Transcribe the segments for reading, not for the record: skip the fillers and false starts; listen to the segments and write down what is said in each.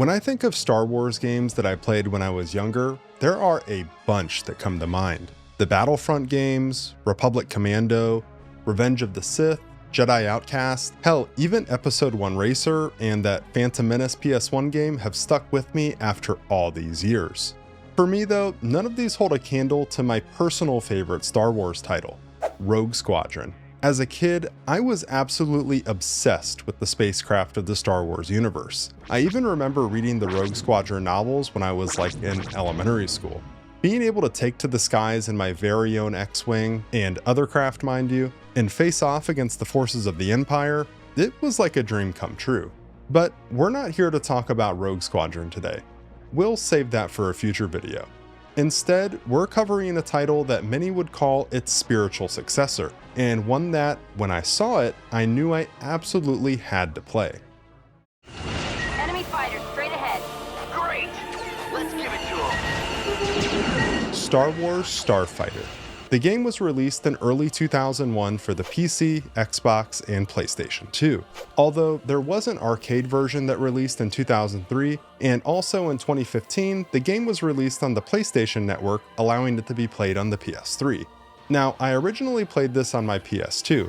When I think of Star Wars games that I played when I was younger, there are a bunch that come to mind. The Battlefront games, Republic Commando, Revenge of the Sith, Jedi Outcast, hell, even Episode 1 Racer and that Phantom Menace PS1 game have stuck with me after all these years. For me though, none of these hold a candle to my personal favorite Star Wars title, Rogue Squadron. As a kid, I was absolutely obsessed with the spacecraft of the Star Wars universe. I even remember reading the Rogue Squadron novels when I was in elementary school. Being able to take to the skies in my very own X-Wing, and other craft mind you, and face off against the forces of the Empire, it was like a dream come true. But we're not here to talk about Rogue Squadron today. We'll save that for a future video. Instead, we're covering a title that many would call its spiritual successor, and one that, when I saw it, I knew I absolutely had to play. Enemy fighter straight ahead. Great! Let's give it to them! Star Wars Starfighter. The game was released in early 2001 for the PC, Xbox, and PlayStation 2. Although there was an arcade version that released in 2003, and also in 2015, the game was released on the PlayStation Network, allowing it to be played on the PS3. Now, I originally played this on my PS2,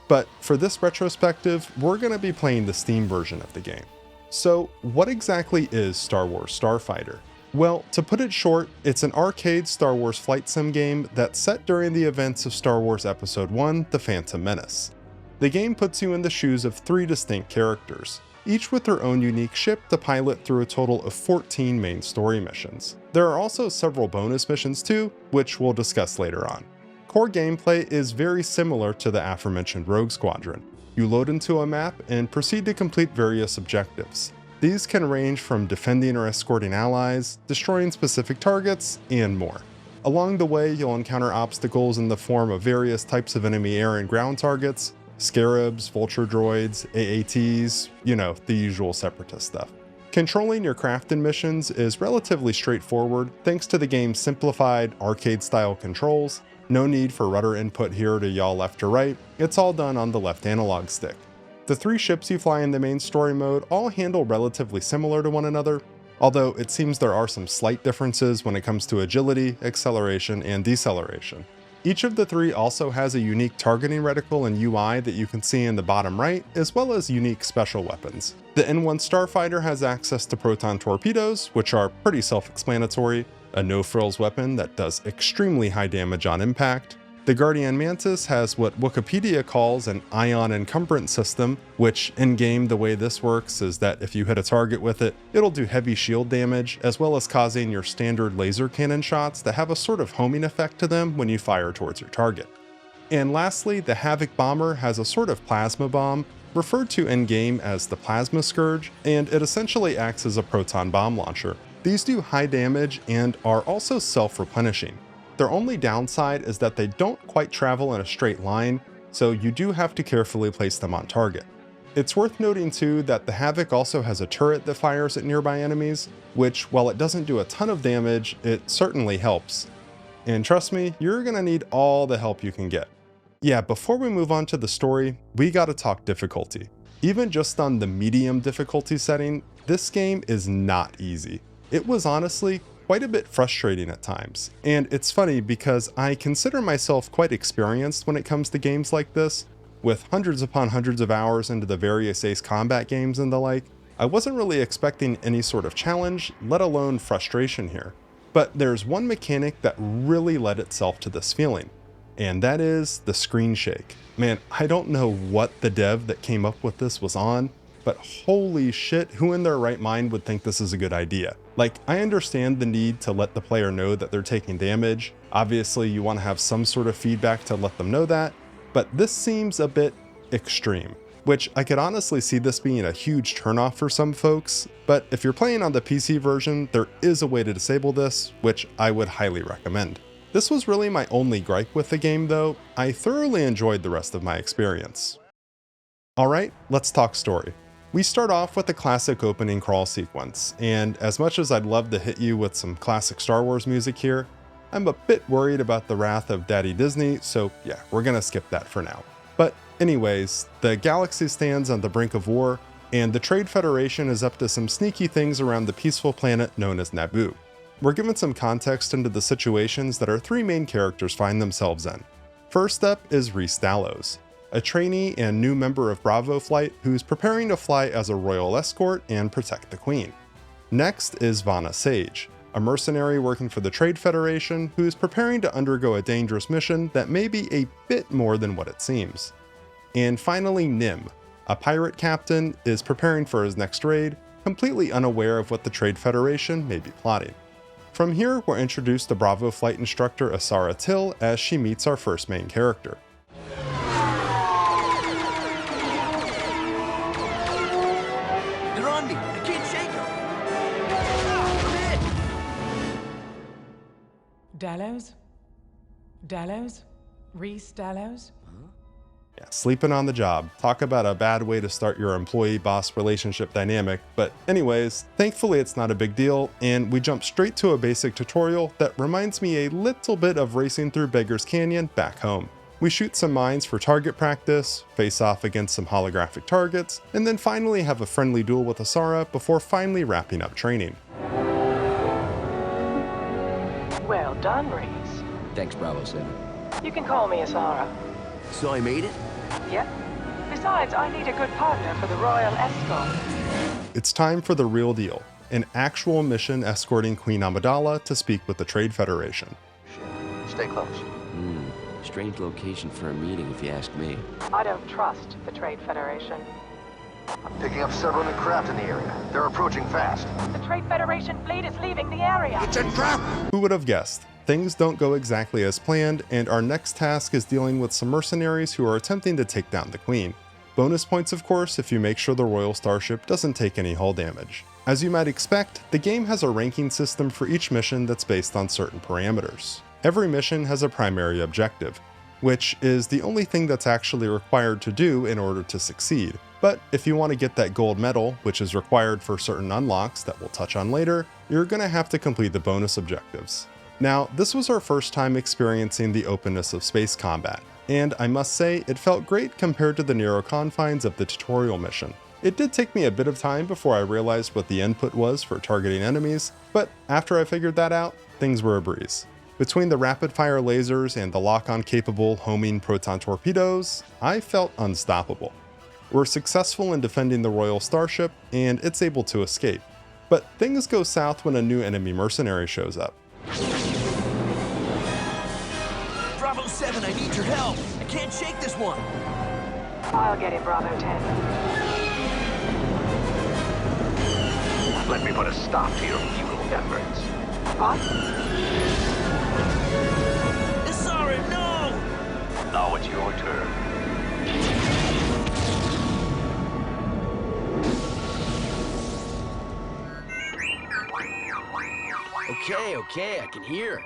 but for this retrospective, we're going to be playing the Steam version of the game. So, what exactly is Star Wars Starfighter? Well, to put it short, it's an arcade Star Wars flight sim game that's set during the events of Star Wars Episode 1, The Phantom Menace. The game puts you in the shoes of 3 distinct characters, each with their own unique ship to pilot through a total of 14 main story missions. There are also several bonus missions too, which we'll discuss later on. Core gameplay is very similar to the aforementioned Rogue Squadron. You load into a map and proceed to complete various objectives. These can range from defending or escorting allies, destroying specific targets, and more. Along the way, you'll encounter obstacles in the form of various types of enemy air and ground targets, scarabs, vulture droids, AATs, the usual separatist stuff. Controlling your crafting missions is relatively straightforward thanks to the game's simplified arcade-style controls. No need for rudder input here to yaw left or right, it's all done on the left analog stick. The 3 ships you fly in the main story mode all handle relatively similar to one another, although it seems there are some slight differences when it comes to agility, acceleration, and deceleration. Each of the 3 also has a unique targeting reticle and UI that you can see in the bottom right, as well as unique special weapons. The N1 Starfighter has access to proton torpedoes, which are pretty self-explanatory, a no-frills weapon that does extremely high damage on impact. The Guardian Mantis has what Wikipedia calls an ion encumbrance system, which in-game the way this works is that if you hit a target with it, it'll do heavy shield damage, as well as causing your standard laser cannon shots to have a sort of homing effect to them when you fire towards your target. And lastly, the Havoc Bomber has a sort of plasma bomb, referred to in-game as the Plasma Scourge, and it essentially acts as a proton bomb launcher. These do high damage and are also self-replenishing. Their only downside is that they don't quite travel in a straight line, so you do have to carefully place them on target. It's worth noting too that the Havoc also has a turret that fires at nearby enemies, which while it doesn't do a ton of damage, it certainly helps. And trust me, you're gonna need all the help you can get. Yeah, before we move on to the story, we gotta talk difficulty. Even just on the medium difficulty setting, this game is not easy. It was honestly quite a bit frustrating at times. And it's funny because I consider myself quite experienced when it comes to games like this. With hundreds upon hundreds of hours into the various Ace Combat games and the like, I wasn't really expecting any sort of challenge, let alone frustration here. But there's one mechanic that really led itself to this feeling, and that is the screen shake. Man, I don't know what the dev that came up with this was on, but holy shit, who in their right mind would think this is a good idea? I understand the need to let the player know that they're taking damage. Obviously, you want to have some sort of feedback to let them know that, but this seems a bit extreme, which I could honestly see this being a huge turnoff for some folks, but if you're playing on the PC version, there is a way to disable this, which I would highly recommend. This was really my only gripe with the game though. I thoroughly enjoyed the rest of my experience. Alright, let's talk story. We start off with the classic opening crawl sequence, and as much as I'd love to hit you with some classic Star Wars music here, I'm a bit worried about the wrath of Daddy Disney, so yeah, we're gonna skip that for now. But anyways, the galaxy stands on the brink of war, and the Trade Federation is up to some sneaky things around the peaceful planet known as Naboo. We're given some context into the situations that our three main characters find themselves in. First up is Rhys Dallows, a trainee and new member of Bravo Flight who's preparing to fly as a royal escort and protect the Queen. Next is Vanna Sage, a mercenary working for the Trade Federation who is preparing to undergo a dangerous mission that may be a bit more than what it seems. And finally, Nim, a pirate captain, is preparing for his next raid, completely unaware of what the Trade Federation may be plotting. From here, we're introduced to Bravo Flight instructor Asara Till as she meets our first main character. They're on me. I can't shake them. Dallows? Dallows? Rhys Dallows? Yeah, sleeping on the job. Talk about a bad way to start your employee-boss relationship dynamic. But anyways, thankfully it's not a big deal, and we jump straight to a basic tutorial that reminds me a little bit of racing through Beggar's Canyon back home. We shoot some mines for target practice, face off against some holographic targets, and then finally have a friendly duel with Asara before finally wrapping up training. Well done, Rhys. Thanks, Bravo 7. You can call me Asara. So I made it? Yep. Besides, I need a good partner for the royal escort. It's time for the real deal, an actual mission escorting Queen Amidala to speak with the Trade Federation. Stay close. Strange location for a meeting, if you ask me. I don't trust the Trade Federation. I'm picking up several new craft in the area. They're approaching fast. The Trade Federation fleet is leaving the area. It's a trap! Who would have guessed? Things don't go exactly as planned, and our next task is dealing with some mercenaries who are attempting to take down the Queen. Bonus points, of course, if you make sure the Royal Starship doesn't take any hull damage. As you might expect, the game has a ranking system for each mission that's based on certain parameters. Every mission has a primary objective, which is the only thing that's actually required to do in order to succeed. But if you want to get that gold medal, which is required for certain unlocks that we'll touch on later, you're going to have to complete the bonus objectives. Now, this was our first time experiencing the openness of space combat, and I must say it felt great compared to the narrow confines of the tutorial mission. It did take me a bit of time before I realized what the input was for targeting enemies, but after I figured that out, things were a breeze. Between the rapid-fire lasers and the lock-on capable homing proton torpedoes, I felt unstoppable. We're successful in defending the Royal Starship, and it's able to escape. But things go south when a new enemy mercenary shows up. Bravo 7, I need your help. I can't shake this one. I'll get him, Bravo 10. Let me put a stop to your futile efforts. What? Sorry, no! Now it's your turn. Okay, I can hear.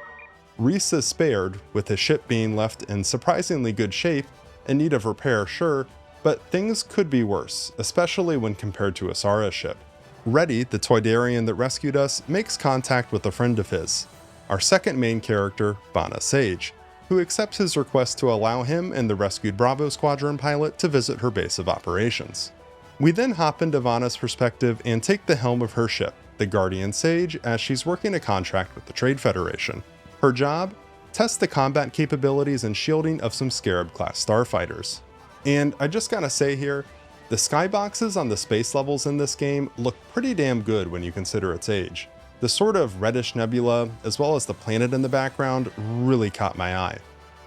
Rhys is spared, with his ship being left in surprisingly good shape, in need of repair, sure, but things could be worse, especially when compared to Asara's ship. Reddy, the Toydarian that rescued us, makes contact with a friend of his, our second main character, Vanna Sage, who accepts his request to allow him and the rescued Bravo Squadron pilot to visit her base of operations. We then hop into Vanna's perspective and take the helm of her ship, the Guardian Sage, as she's working a contract with the Trade Federation. Her job? Test the combat capabilities and shielding of some Scarab-class starfighters. And I just gotta say here, the skyboxes on the space levels in this game look pretty damn good when you consider its age. The sort of reddish nebula, as well as the planet in the background, really caught my eye.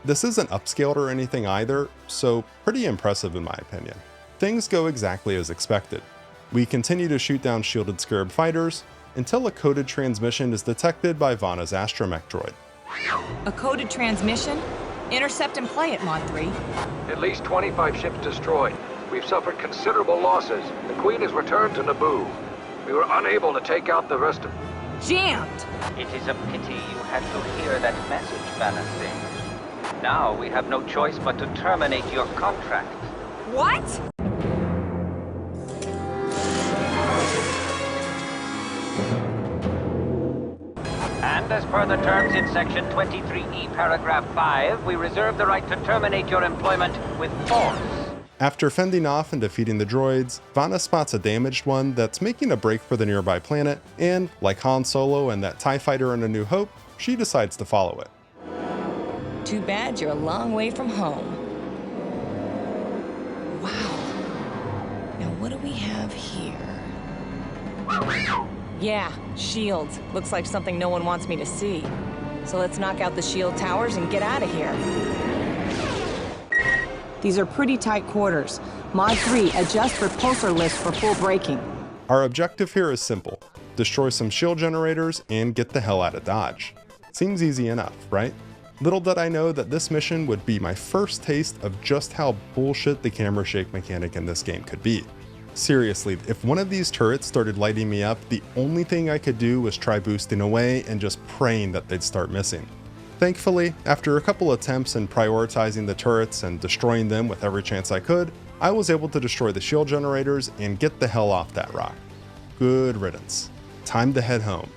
This isn't upscaled or anything either, so pretty impressive in my opinion. Things go exactly as expected. We continue to shoot down shielded Scarab fighters until a coded transmission is detected by Vanna's astromech droid. A coded transmission? Intercept and play it, Mod 3. At least 25 ships destroyed. We've suffered considerable losses. The Queen has returned to Naboo. We were unable to take out the rest of... Jammed! It is a pity you had to hear that message, Vanna Sage. Now we have no choice but to terminate your contract. What? And as per the terms in Section 23E, Paragraph 5, we reserve the right to terminate your employment with force. After fending off and defeating the droids, Vanna spots a damaged one that's making a break for the nearby planet, and, like Han Solo and that TIE fighter in A New Hope, she decides to follow it. Too bad you're a long way from home. Wow. Now what do we have here? Yeah, shields. Looks like something no one wants me to see. So let's knock out the shield towers and get out of here. These are pretty tight quarters. Mod 3, adjust repulsor list for full braking. Our objective here is simple. Destroy some shield generators and get the hell out of Dodge. Seems easy enough, right? Little did I know that this mission would be my first taste of just how bullshit the camera shake mechanic in this game could be. Seriously, if one of these turrets started lighting me up, the only thing I could do was try boosting away and just praying that they'd start missing. Thankfully, after a couple attempts in prioritizing the turrets and destroying them with every chance I could, I was able to destroy the shield generators and get the hell off that rock. Good riddance. Time to head home.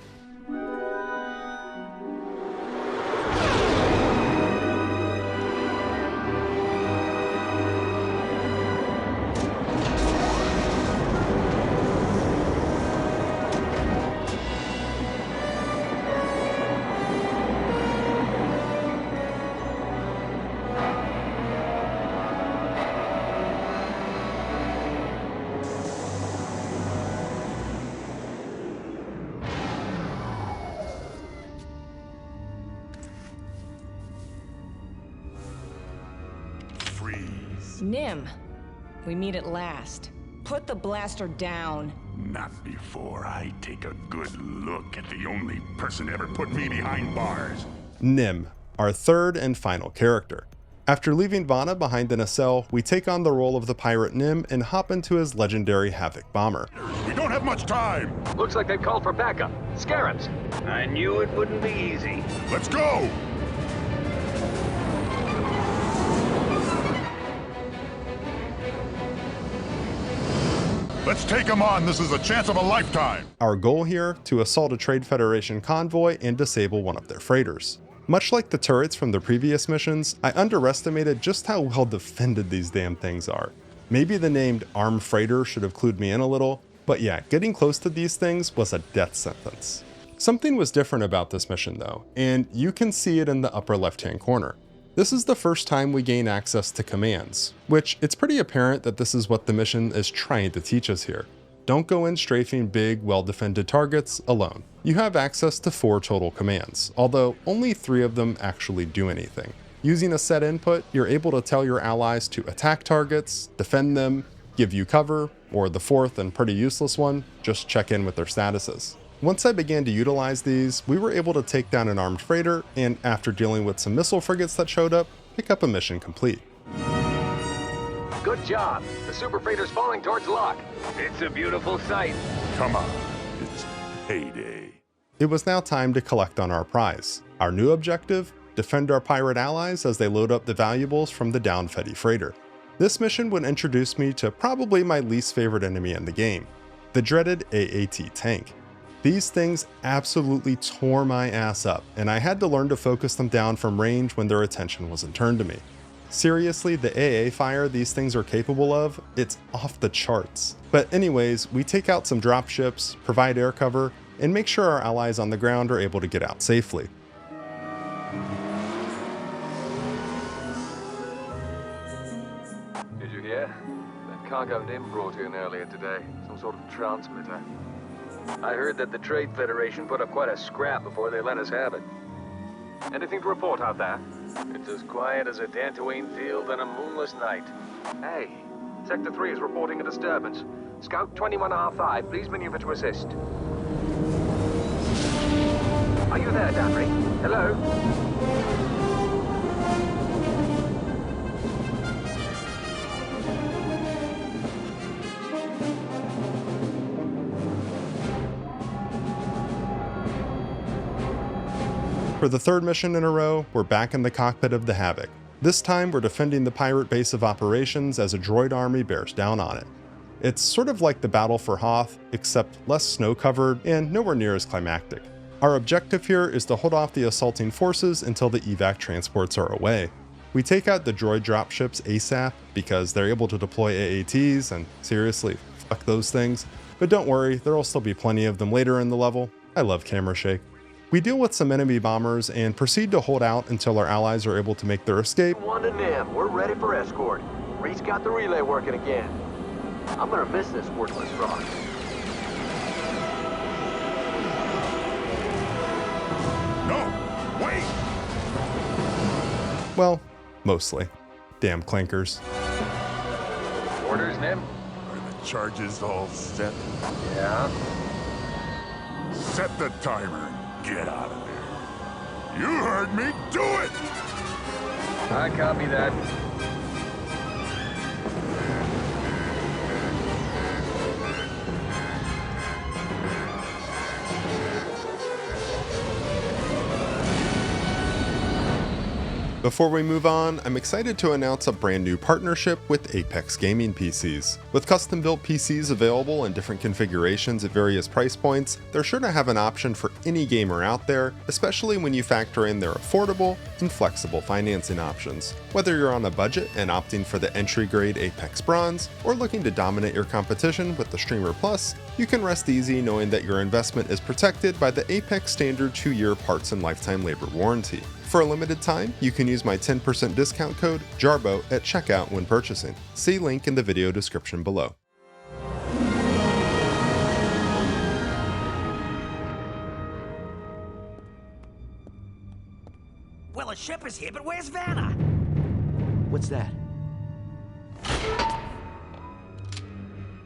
Nim, we meet at last. Put the blaster down. Not before I take a good look at the only person to ever put me behind bars. Nim, our third and final character. After leaving Vanna behind in a cell, we take on the role of the pirate Nim and hop into his legendary Havoc bomber. We don't have much time. Looks like they've called for backup. Scarabs. I knew it wouldn't be easy. Let's go! Let's take him on. This is a chance of a lifetime. Our goal here, to assault a Trade Federation convoy and disable one of their freighters. Much like the turrets from the previous missions, I underestimated just how well defended these damn things are. Maybe the named armed freighter should have clued me in a little, but yeah, getting close to these things was a death sentence. Something was different about this mission though, and you can see it in the upper left-hand corner. This is the first time we gain access to commands, which it's pretty apparent that this is what the mission is trying to teach us here. Don't go in strafing big, well-defended targets alone. You have access to 4 total commands, although only 3 of them actually do anything. Using a set input, you're able to tell your allies to attack targets, defend them, give you cover, or the 4th and pretty useless one, just check in with their statuses. Once I began to utilize these, we were able to take down an armed freighter, and after dealing with some missile frigates that showed up, pick up a mission complete. Good job. The super freighter's falling towards lock. It's a beautiful sight. Come on, it's payday. It was now time to collect on our prize. Our new objective? Defend our pirate allies as they load up the valuables from the downed Fedi freighter. This mission would introduce me to probably my least favorite enemy in the game, the dreaded AAT tank. These things absolutely tore my ass up, and I had to learn to focus them down from range when their attention wasn't turned to me. Seriously, the AA fire these things are capable of, it's off the charts. But anyways, we take out some dropships, provide air cover, and make sure our allies on the ground are able to get out safely. Did you hear? That cargo Nim brought in earlier today. Some sort of transmitter. I heard that the Trade Federation put up quite a scrap before they let us have it. Anything to report out there? It's as quiet as a Dantooine field on a moonless night. Hey, Sector 3 is reporting a disturbance. Scout 21R5, please maneuver to assist. Are you there, Danbury? Hello? For the 3rd mission in a row, we're back in the cockpit of the Havoc. This time we're defending the pirate base of operations as a droid army bears down on it. It's sort of like the battle for Hoth, except less snow-covered and nowhere near as climactic. Our objective here is to hold off the assaulting forces until the evac transports are away. We take out the droid dropships ASAP because they're able to deploy AATs, and seriously, fuck those things. But don't worry, there'll still be plenty of them later in the level. I love camera shake. We deal with some enemy bombers and proceed to hold out until our allies are able to make their escape. 1 to NIM, we're ready for escort. Reese got the relay working again. I'm gonna miss this worthless rock. No! Wait! Well, mostly. Damn clankers. Orders, Nim? Are the charges all set? Yeah. Set the timer and get out of there. You heard me! Do it! I copy that. Before we move on, I'm excited to announce a brand new partnership with Apex Gaming PCs. With custom-built PCs available in different configurations at various price points, they're sure to have an option for any gamer out there, especially when you factor in their affordable and flexible financing options. Whether you're on a budget and opting for the entry-grade Apex Bronze, or looking to dominate your competition with the Streamer Plus, you can rest easy knowing that your investment is protected by the Apex Standard 2-year parts and lifetime labor warranty. For a limited time, you can use my 10% discount code JARBO at checkout when purchasing. See link in the video description below. Well, a ship is here, but where's Vanna? What's that?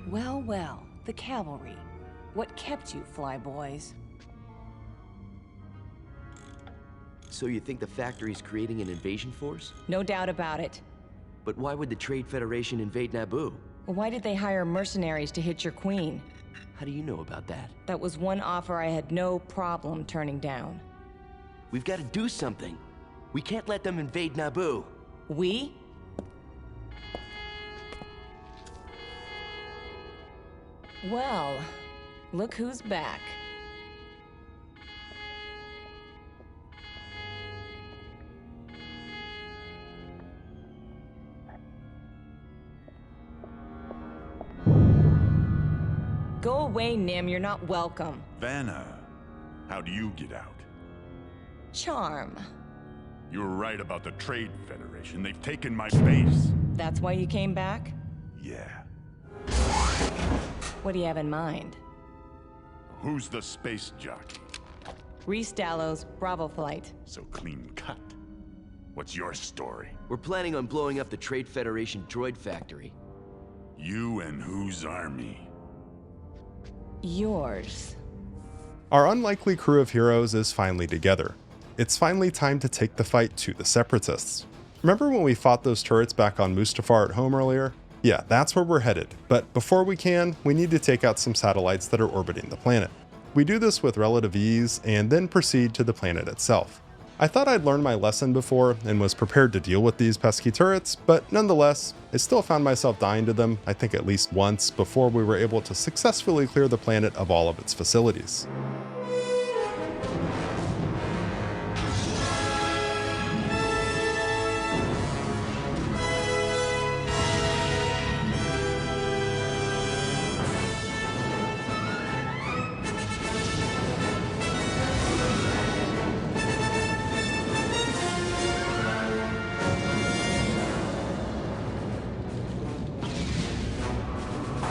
Well, well, the cavalry. What kept you, flyboys? So you think the factory's creating an invasion force? No doubt about it. But why would the Trade Federation invade Naboo? Well, why did they hire mercenaries to hit your queen? How do you know about that? That was one offer I had no problem turning down. We've got to do something. We can't let them invade Naboo. We? Well, look who's back. Go away, Nim. You're not welcome. Vanna, how do you get out? Charm. You were right about the Trade Federation. They've taken my base. That's why you came back? Yeah. What do you have in mind? Who's the space jockey? Reese Dallows, Bravo Flight. So clean cut. What's your story? We're planning on blowing up the Trade Federation droid factory. You and whose army? Yours. Our unlikely crew of heroes is finally together. It's finally time to take the fight to the Separatists. Remember when we fought those turrets back on Mustafar at home earlier? Yeah, that's where we're headed, but before we can, we need to take out some satellites that are orbiting the planet. We do this with relative ease and then proceed to the planet itself. I thought I'd learned my lesson before and was prepared to deal with these pesky turrets, but nonetheless, I still found myself dying to them, I think at least once, before we were able to successfully clear the planet of all of its facilities.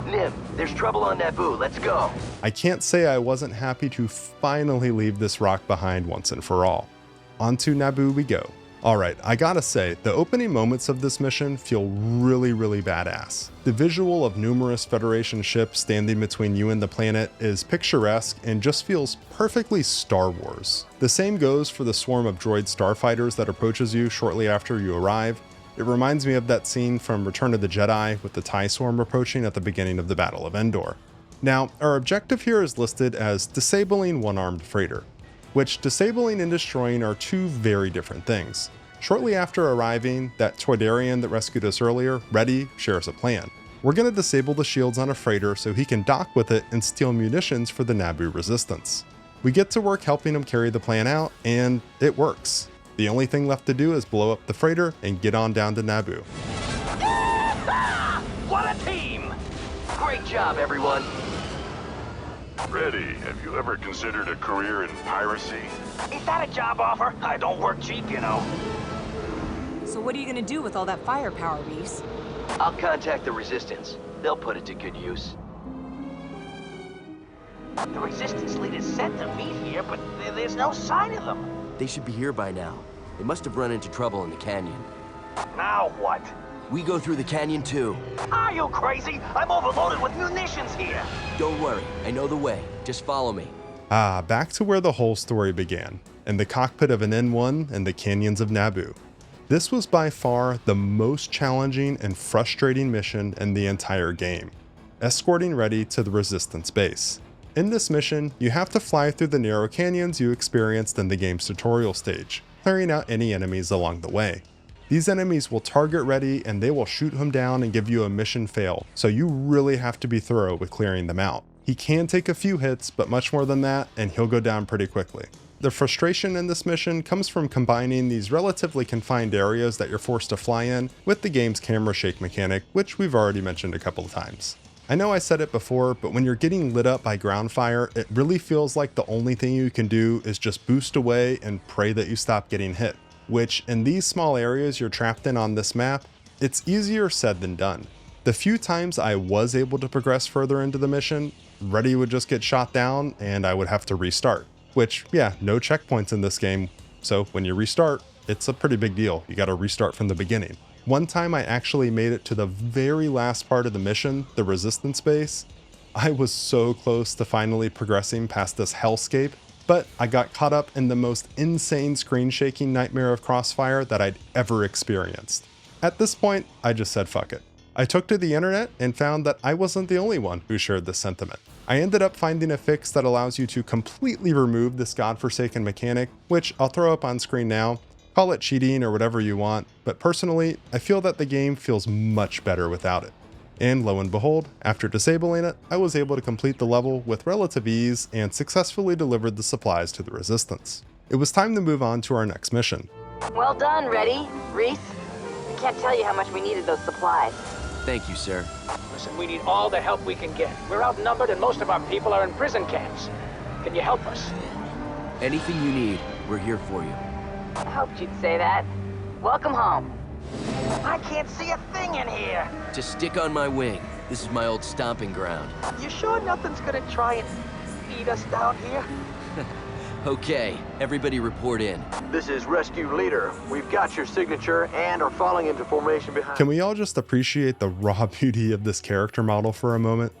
Nim, there's trouble on Naboo. Let's go. I can't say I wasn't happy to finally leave this rock behind once and for all. Onto Naboo we go. Alright, I gotta say, the opening moments of this mission feel really badass. The visual of numerous Federation ships standing between you and the planet is picturesque and just feels perfectly Star Wars. The same goes for the swarm of droid starfighters that approaches you shortly after you arrive. It reminds me of that scene from Return of the Jedi with the TIE swarm approaching at the beginning of the Battle of Endor. Now, our objective here is listed as disabling one-armed freighter, which disabling and destroying are two very different things. Shortly after arriving, that Toydarian that rescued us earlier, Reddy, shares a plan. We're going to disable the shields on a freighter so he can dock with it and steal munitions for the Naboo resistance. We get to work helping him carry the plan out, and it works. The only thing left to do is blow up the freighter and get on down to Naboo. What a team! Great job, everyone. Reddy, have you ever considered a career in piracy? Is that a job offer? I don't work cheap, you know. So what are you gonna do with all that firepower, Reese? I'll contact the Resistance. They'll put it to good use. The Resistance leaders sent to meet here, but there's no sign of them. They should be here by now. They must have run into trouble in the canyon. Now what? We go through the canyon too. Are you crazy? I'm overloaded with munitions here. Don't worry, I know the way. Just follow me. Back to where the whole story began, in the cockpit of an N1 in the canyons of Naboo. This was by far the most challenging and frustrating mission in the entire game, escorting Reddy to the Resistance base. In this mission, you have to fly through the narrow canyons you experienced in the game's tutorial stage, clearing out any enemies along the way. These enemies will target Reddy and they will shoot him down and give you a mission fail, so you really have to be thorough with clearing them out. He can take a few hits, but much more than that, and he'll go down pretty quickly. The frustration in this mission comes from combining these relatively confined areas that you're forced to fly in with the game's camera shake mechanic, which we've already mentioned a couple of times. I know I said it before, but when you're getting lit up by ground fire, it really feels like the only thing you can do is just boost away and pray that you stop getting hit, which in these small areas you're trapped in on this map, it's easier said than done. The few times I was able to progress further into the mission, Reddy would just get shot down and I would have to restart. Which, yeah, no checkpoints in this game, so when you restart, it's a pretty big deal. You gotta restart from the beginning. One time I actually made it to the very last part of the mission, the Resistance base. I was so close to finally progressing past this hellscape, but I got caught up in the most insane screen shaking nightmare of Crossfire that I'd ever experienced. At this point, I just said fuck it. I took to the internet and found that I wasn't the only one who shared this sentiment. I ended up finding a fix that allows you to completely remove this godforsaken mechanic, which I'll throw up on screen now. Call it cheating or whatever you want, but personally, I feel that the game feels much better without it. And lo and behold, after disabling it, I was able to complete the level with relative ease and successfully delivered the supplies to the Resistance. It was time to move on to our next mission. Well done, Reddy. Reese, I can't tell you how much we needed those supplies. Thank you, sir. Listen, we need all the help we can get. We're outnumbered and most of our people are in prison camps. Can you help us? Anything you need, we're here for you. I hoped you'd say that. Welcome home. I can't see a thing in here. Just stick on my wing. This is my old stomping ground. You sure nothing's gonna try and eat us down here? Okay, everybody report in. This is Rescue Leader. We've got your signature and are falling into formation behind. Can we all just appreciate the raw beauty of this character model for a moment?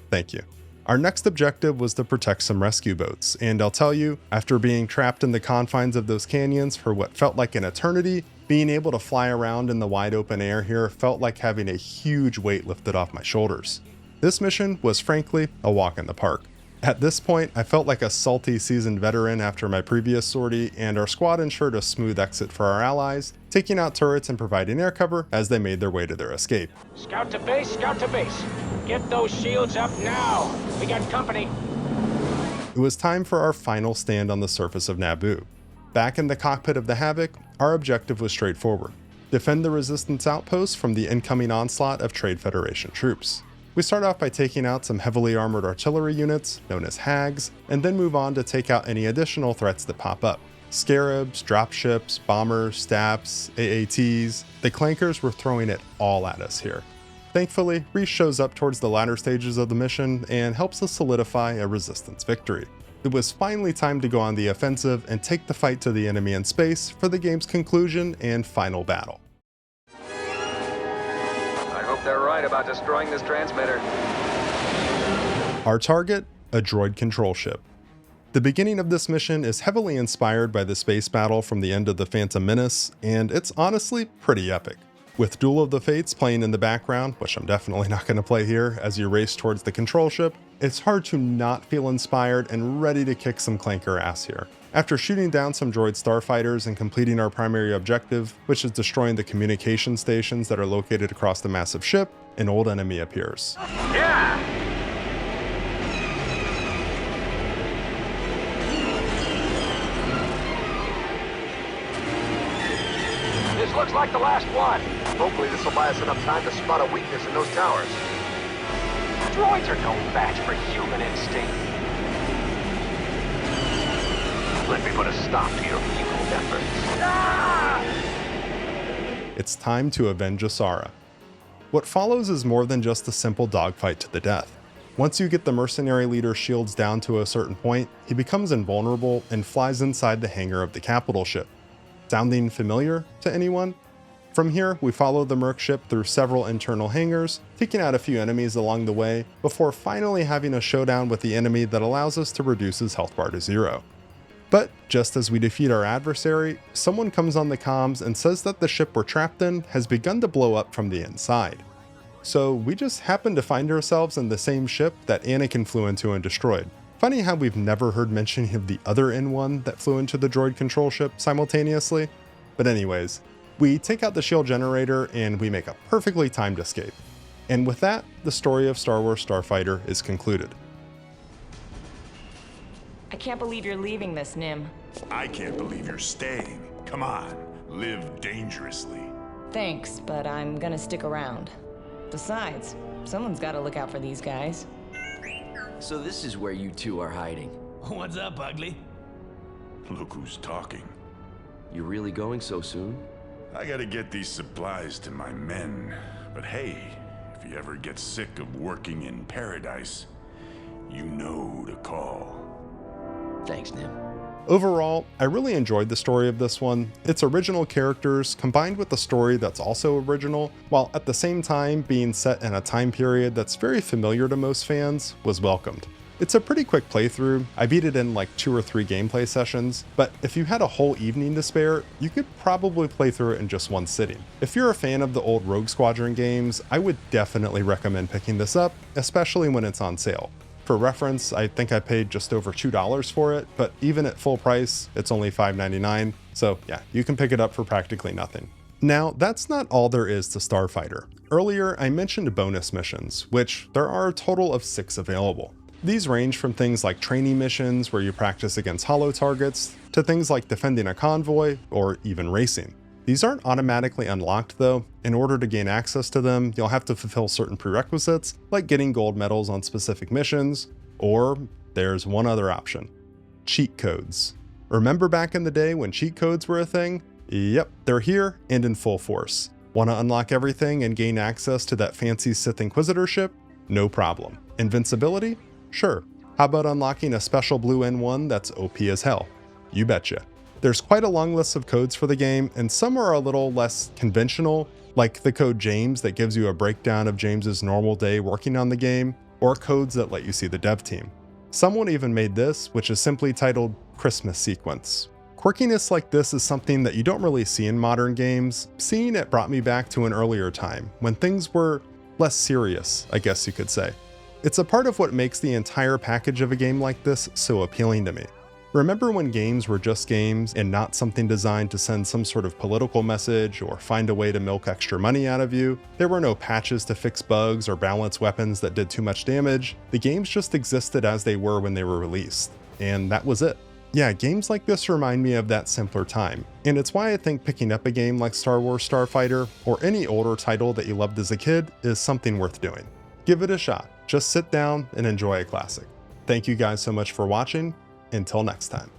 Thank you. Our next objective was to protect some rescue boats, and I'll tell you, after being trapped in the confines of those canyons for what felt like an eternity, being able to fly around in the wide open air here felt like having a huge weight lifted off my shoulders. This mission was frankly a walk in the park. At this point, I felt like a salty seasoned veteran after my previous sortie, and our squad ensured a smooth exit for our allies, taking out turrets and providing air cover as they made their way to their escape. Scout to base, scout to base. Get those shields up now. We got company. It was time for our final stand on the surface of Naboo. Back in the cockpit of the Havoc, our objective was straightforward: defend the Resistance outposts from the incoming onslaught of Trade Federation troops. We start off by taking out some heavily armored artillery units, known as HAGs, and then move on to take out any additional threats that pop up. Scarabs, dropships, bombers, STAPs, AATs, the clankers were throwing it all at us here. Thankfully, Reese shows up towards the latter stages of the mission and helps us solidify a Resistance victory. It was finally time to go on the offensive and take the fight to the enemy in space for the game's conclusion and final battle. I hope they're right about destroying this transmitter. Our target, a droid control ship. The beginning of this mission is heavily inspired by the space battle from the end of the Phantom Menace, and it's honestly pretty epic. With Duel of the Fates playing in the background, which I'm definitely not going to play here, as you race towards the control ship, it's hard to not feel inspired and ready to kick some clanker ass here. After shooting down some droid starfighters and completing our primary objective, which is destroying the communication stations that are located across the massive ship, an old enemy appears. Yeah! Looks like the last one. Hopefully this will buy us enough time to spot a weakness in those towers. Droids are no match for human instinct. Let me put a stop to your futile efforts. It's time to avenge Asara. What follows is more than just a simple dogfight to the death. Once you get the mercenary leader's shields down to a certain point, he becomes invulnerable and flies inside the hangar of the capital ship. Sounding familiar to anyone? From here, we follow the merc ship through several internal hangars, taking out a few enemies along the way, before finally having a showdown with the enemy that allows us to reduce his health bar to 0. But just as we defeat our adversary, someone comes on the comms and says that the ship we're trapped in has begun to blow up from the inside. So we just happen to find ourselves in the same ship that Anakin flew into and destroyed. Funny how we've never heard mention of the other N1 that flew into the droid control ship simultaneously. But anyways, we take out the shield generator and we make a perfectly timed escape. And with that, the story of Star Wars Starfighter is concluded. I can't believe you're leaving this, Nim. I can't believe you're staying. Come on, live dangerously. Thanks, but I'm gonna stick around. Besides, someone's gotta look out for these guys. So this is where you two are hiding. What's up, Ugly? Look who's talking. You really going so soon? I gotta get these supplies to my men. But hey, if you ever get sick of working in paradise, you know who to call. Thanks, Nim. Overall, I really enjoyed the story of this one. Its original characters combined with a story that's also original, while at the same time being set in a time period that's very familiar to most fans, was welcomed. It's a pretty quick playthrough. I beat it in like 2 or 3 gameplay sessions, but if you had a whole evening to spare, you could probably play through it in just one sitting. If you're a fan of the old Rogue Squadron games, I would definitely recommend picking this up, especially when it's on sale. For reference, I think I paid just over $2 for it, but even at full price, it's only $5.99, so yeah, you can pick it up for practically nothing. Now, that's not all there is to Starfighter. Earlier, I mentioned bonus missions, which there are a total of 6 available. These range from things like training missions where you practice against holo targets, to things like defending a convoy, or even racing. These aren't automatically unlocked though. In order to gain access to them, you'll have to fulfill certain prerequisites, like getting gold medals on specific missions, or there's one other option: cheat codes. Remember back in the day when cheat codes were a thing? Yep, they're here and in full force. Want to unlock everything and gain access to that fancy Sith Inquisitor ship? No problem. Invincibility? Sure. How about unlocking a special blue N1 that's OP as hell? You betcha. There's quite a long list of codes for the game, and some are a little less conventional, like the code James that gives you a breakdown of James's normal day working on the game, or codes that let you see the dev team. Someone even made this, which is simply titled Christmas Sequence. Quirkiness like this is something that you don't really see in modern games. Seeing it brought me back to an earlier time, when things were less serious, I guess you could say. It's a part of what makes the entire package of a game like this so appealing to me. Remember when games were just games and not something designed to send some sort of political message or find a way to milk extra money out of you? There were no patches to fix bugs or balance weapons that did too much damage. The games just existed as they were when they were released, and that was it. Yeah, games like this remind me of that simpler time, and it's why I think picking up a game like Star Wars Starfighter or any older title that you loved as a kid is something worth doing. Give it a shot. Just sit down and enjoy a classic. Thank you guys so much for watching. Until next time.